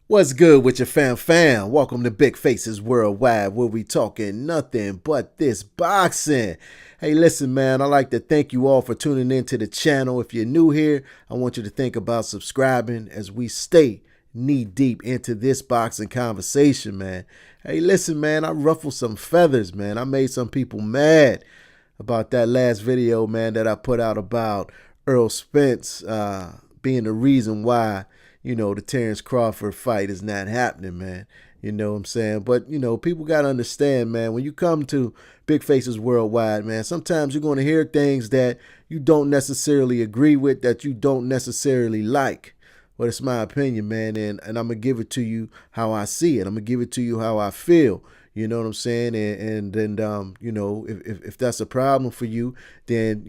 What's good with your fam? Welcome to Big Faces Worldwide, where we talking nothing but this boxing. Hey, listen, man, I'd like to thank you all for tuning into the channel. If you're new here, I want you to think about subscribing as we stay knee deep into this boxing conversation, man. Hey, listen, man, I ruffled some feathers, man. I made some people mad about that last video, man, that I put out about Earl Spence being the reason why the Terrence Crawford fight is not happening, man. You know what I'm saying? But, people got to understand, man, when you come to Big Faces Worldwide, man, sometimes you're going to hear things that you don't necessarily agree with, that you don't necessarily like. But it's my opinion, man, and I'm going to give it to you how I see it. I'm going to give it to you how I feel. You know what I'm saying? And then, if that's a problem for you, then,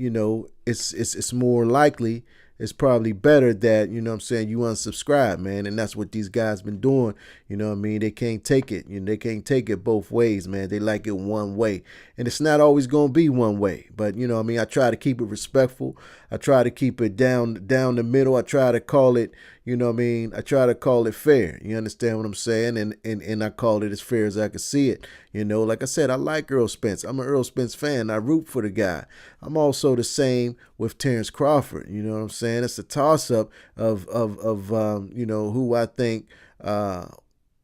it's more likely, it's probably better that, you unsubscribe, man. And that's what these guys been doing. You know what I mean? They can't take it. They can't take it both ways, man. They like it one way. And it's not always going to be one way. But, I try to keep it respectful. I try to keep it down the middle. I try to call it, I try to call it fair. You understand what I'm saying? And I call it as fair as I can see it. Like I said, I like Earl Spence. I'm an Earl Spence fan. I root for the guy. I'm also the same with Terrence Crawford. You know what I'm saying? It's a toss-up of who I think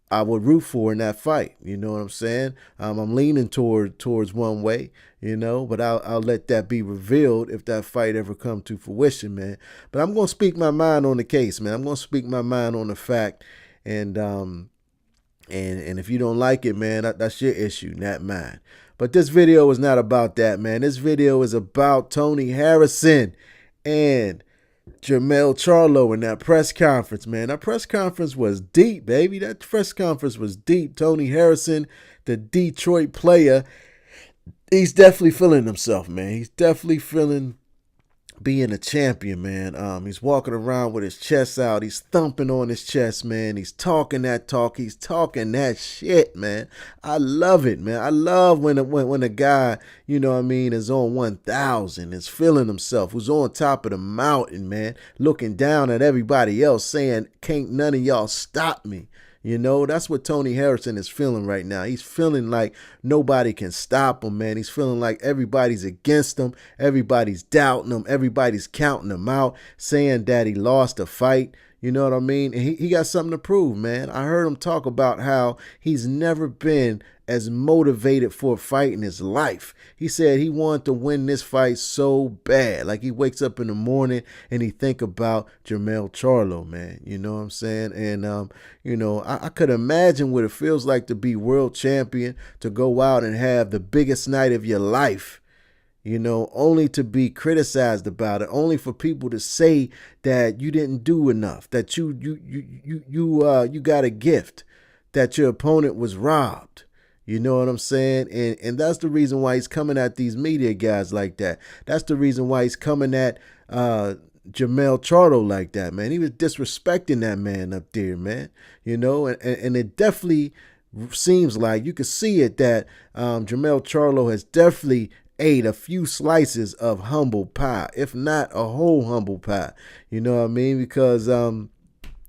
I would root for in that fight. You know what I'm saying? I'm leaning towards one way, but I'll let that be revealed if that fight ever come to fruition, man. But I'm going to speak my mind on the case, man. I'm going to speak my mind on the fact, and if you don't like it, man, that's your issue, not mine. But this video is not about that, man. This video is about Tony Harrison and Jermell Charlo in that press conference, man. That press conference was deep, baby. That press conference was deep. Tony Harrison, the Detroit player, he's definitely feeling himself, man. He's definitely feeling being a champion, man. He's walking around with his chest out. He's thumping on his chest, man. He's talking that talk. He's talking that shit, man. I love it, man. I love when a guy, is on 1,000, is feeling himself, who's on top of the mountain, man, looking down at everybody else, saying, "Can't none of y'all stop me." That's what Tony Harrison is feeling right now. He's feeling like nobody can stop him, man. He's feeling like everybody's against him. Everybody's doubting him. Everybody's counting him out, saying that he lost a fight. You know what I mean? And he got something to prove, man. I heard him talk about how he's never been as motivated for a fight in his life. He said he wanted to win this fight so bad. Like, he wakes up in the morning and he think about Jermell Charlo, man. You know what I'm saying? And, I could imagine what it feels like to be world champion, to go out and have the biggest night of your life, only to be criticized about it, only for people to say that you didn't do enough, that you got a gift, that your opponent was robbed. You know what I'm saying? And that's the reason why he's coming at these media guys like that. That's the reason why he's coming at Jermell Charlo like that, man. He was disrespecting that man up there, man. And it definitely seems like, you could see it, that Jermell Charlo has definitely ate a few slices of humble pie, if not a whole humble pie. You know what I mean? Because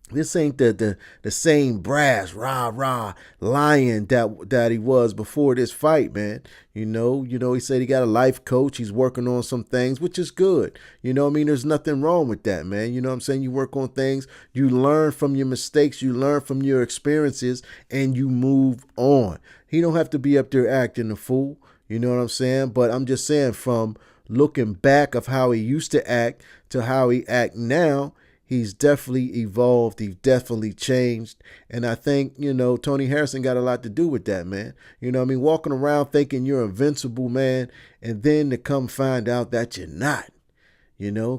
this ain't the same brass rah lion that he was before this fight, man. He said he got a life coach. He's working on some things, which is good. There's nothing wrong with that, man. You know what I'm saying? You work on things, you learn from your mistakes, you learn from your experiences, and you move on. He don't have to be up there acting a fool. You know what I'm saying? But I'm just saying, from looking back of how he used to act to how he act now, he's definitely evolved. He's definitely changed. And I think, Tony Harrison got a lot to do with that, man. Walking around thinking you're invincible, man, and then to come find out that you're not.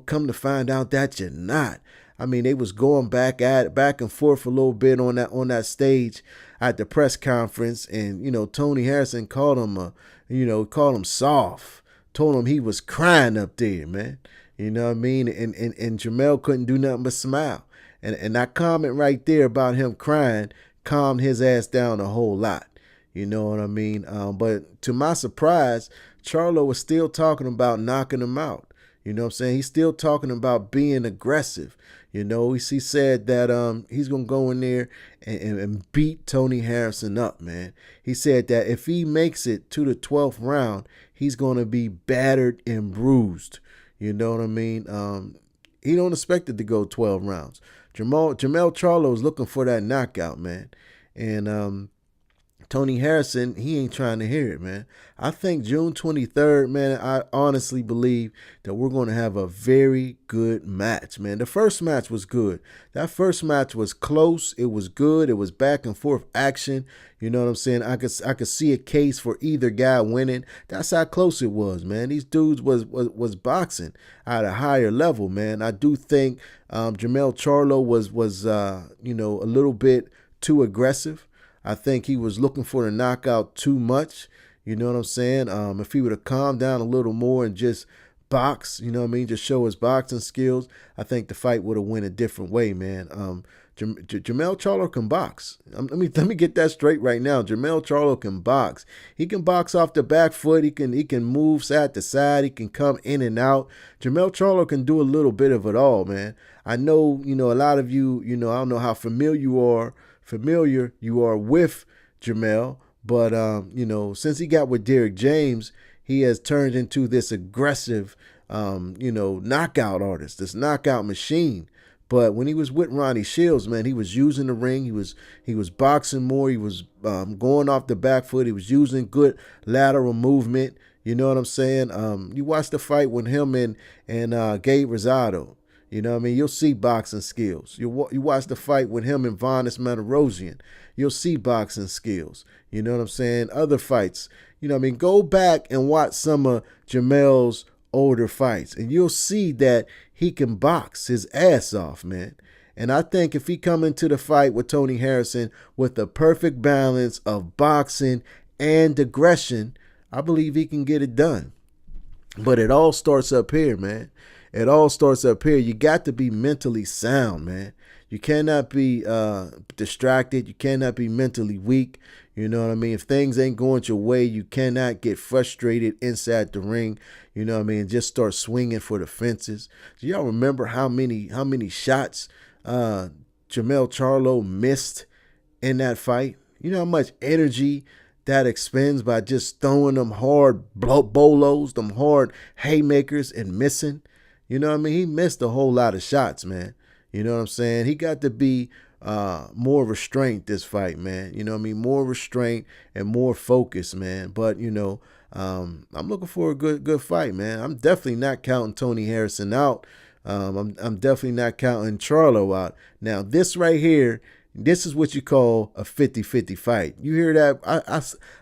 Come to find out that you're not. They was going back and forth a little bit on that stage at the press conference, and Tony Harrison called him soft, told him he was crying up there, man. You know what I mean? And Jermell couldn't do nothing but smile. And that comment right there about him crying calmed his ass down a whole lot. You know what I mean? But to my surprise, Charlo was still talking about knocking him out. You know what I'm saying? He's still talking about being aggressive. He said that he's gonna go in there and beat Tony Harrison up, man. He said that if he makes it to the 12th round, he's gonna be battered and bruised. You know what I mean? He don't expect it to go 12 rounds. Jermell Charlo is looking for that knockout, man. And Tony Harrison, he ain't trying to hear it, man. I think June 23rd, man, I honestly believe that we're going to have a very good match, man. The first match was good. That first match was close. It was good. It was back and forth action. You know what I'm saying? I could see a case for either guy winning. That's how close it was, man. These dudes was boxing at a higher level, man. I do think Jermell Charlo was a little bit too aggressive. I think he was looking for the knockout too much. You know what I'm saying? If he would have calmed down a little more and just box, you know what I mean, just show his boxing skills, I think the fight would have went a different way, man. Jermell Charlo can box. Let me get that straight right now. Jermell Charlo can box. He can box off the back foot. He can move side to side. He can come in and out. Jermell Charlo can do a little bit of it all, man. I know, a lot of you, I don't know how familiar you are with Jermell, but since he got with Derrick James, he has turned into this aggressive knockout artist, this knockout machine. But when he was with Ronnie Shields, man, he was using the ring. He was boxing more. He was going off the back foot. He was using good lateral movement. You know what I'm saying? You watch the fight with him and Gabe Rosado. You know what I mean? You'll see boxing skills. You watch the fight with him and Vanes Manarosian. You'll see boxing skills. You know what I'm saying? Other fights. You know what I mean? Go back and watch some of Jermell's older fights, and you'll see that he can box his ass off, man. And I think if he come into the fight with Tony Harrison with the perfect balance of boxing and aggression, I believe he can get it done. But it all starts up here, man. It all starts up here. You got to be mentally sound, man. You cannot be distracted. You cannot be mentally weak. You know what I mean? If things ain't going your way, you cannot get frustrated inside the ring. You know what I mean? Just start swinging for the fences. Do y'all remember how many shots Jermell Charlo missed in that fight? You know how much energy that expends by just throwing them hard bolos, them hard haymakers and missing? You know what I mean? He missed a whole lot of shots, man. You know what I'm saying? He got to be more restrained this fight, man. You know what I mean? More restraint and more focus, man. But, I'm looking for a good fight, man. I'm definitely not counting Tony Harrison out. I'm definitely not counting Charlo out. Now, this right here, this is what you call a 50-50 fight. You hear that?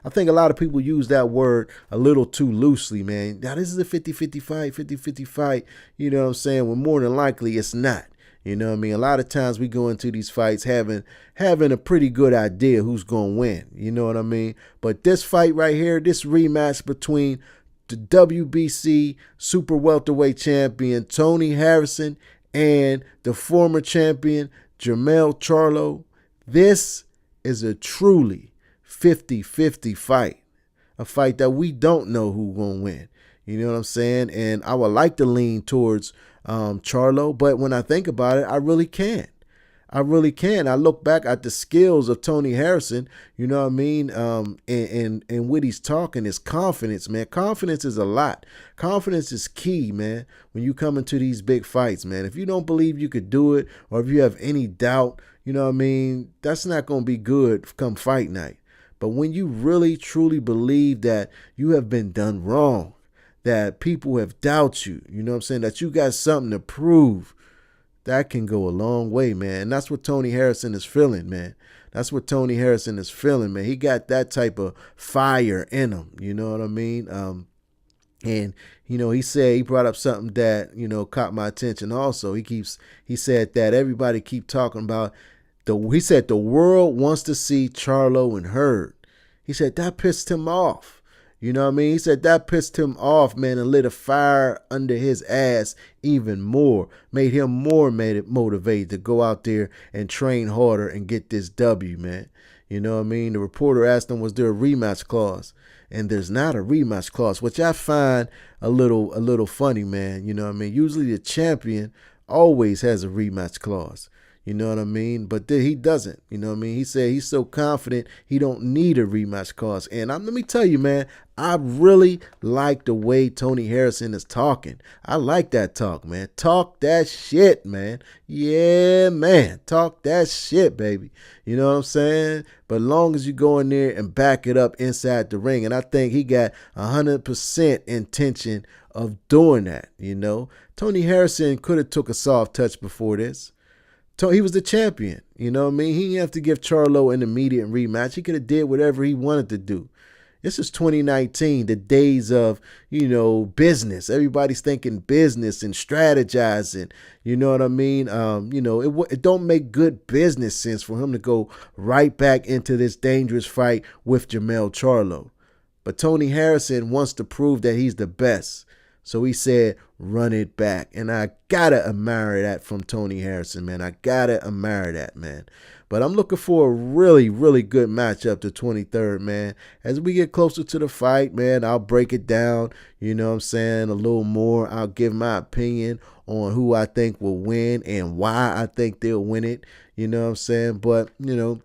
I think a lot of people use that word a little too loosely, man. Now, this is a 50-50 fight, 50-50 fight. You know what I'm saying? Well, more than likely, it's not. You know what I mean? A lot of times we go into these fights having a pretty good idea who's going to win. You know what I mean? But this fight right here, this rematch between the WBC Super Welterweight champion Tony Harrison and the former champion Jermell Charlo, this is a truly 50-50 fight. A fight that we don't know who's going to win. You know what I'm saying? And I would like to lean towards Charlo, but when I think about it, I really can't. I really can. I look back at the skills of Tony Harrison, you know what I mean, and what he's talking, his confidence, man. Confidence is a lot. Confidence is key, man, when you come into these big fights, man. If you don't believe you could do it, or if you have any doubt, you know what I mean, that's not going to be good come fight night. But when you really, truly believe that you have been done wrong, that people have doubted you, you know what I'm saying, that you got something to prove, that can go a long way, man. And that's what Tony Harrison is feeling, man. That's what Tony Harrison is feeling, man. He got that type of fire in him, you know what I mean? And, he said, he brought up something that, caught my attention also. He said that everybody keep talking about, he said the world wants to see Charlo and Hurd. He said that pissed him off. You know what I mean? He said that pissed him off, man, and lit a fire under his ass even more. Made him more motivated to go out there and train harder and get this W, man. You know what I mean? The reporter asked him, was there a rematch clause? And there's not a rematch clause, which I find a little funny, man. You know what I mean? Usually the champion always has a rematch clause. You know what I mean? But he doesn't. You know what I mean? He said he's so confident he don't need a rematch clause. And let me tell you, man, I really like the way Tony Harrison is talking. I like that talk, man. Talk that shit, man. Yeah, man. Talk that shit, baby. You know what I'm saying? But long as you go in there and back it up inside the ring, and I think he got 100% intention of doing that, you know. Tony Harrison could have took a soft touch before this. He was the champion, you know what I mean? He didn't have to give Charlo an immediate rematch. He could have did whatever he wanted to do. This is 2019, the days of, you know, business. Everybody's thinking business and strategizing. You know what I mean? You know, it don't make good business sense for him to go right back into this dangerous fight with Jermell Charlo. But Tony Harrison wants to prove that he's the best. So he said, run it back. And I got to admire that from Tony Harrison, man. I got to admire that, man. But I'm looking for a really, really good matchup the 23rd, man. As we get closer to the fight, man, I'll break it down, you know what I'm saying, a little more. I'll give my opinion on who I think will win and why I think they'll win it, you know what I'm saying. But, you know,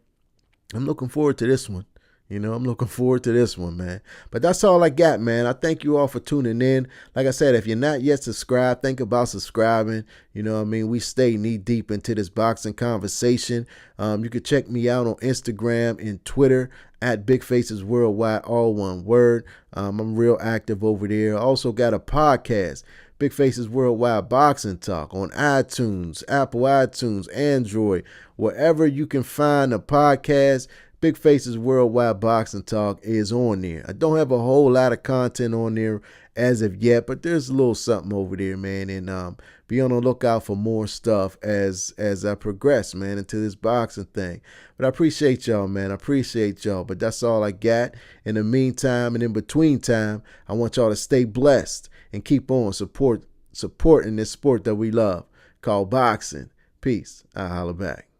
I'm looking forward to this one. You know, I'm looking forward to this one, man. But that's all I got, man. I thank you all for tuning in. Like I said, if you're not yet subscribed, think about subscribing. You know what I mean? We stay knee deep into this boxing conversation. You can check me out on Instagram and Twitter at Big Faces Worldwide, all one word. I'm real active over there. I also got a podcast, Big Faces Worldwide Boxing Talk, on iTunes, Apple iTunes, Android, wherever you can find a podcast. Big Faces Worldwide Boxing Talk is on there. I don't have a whole lot of content on there as of yet, but there's a little something over there, man. And be on the lookout for more stuff as I progress, man, into this boxing thing. But I appreciate y'all, man. I appreciate y'all. But that's all I got. In the meantime and in between time, I want y'all to stay blessed and keep on supporting this sport that we love called boxing. Peace. I'll holler back.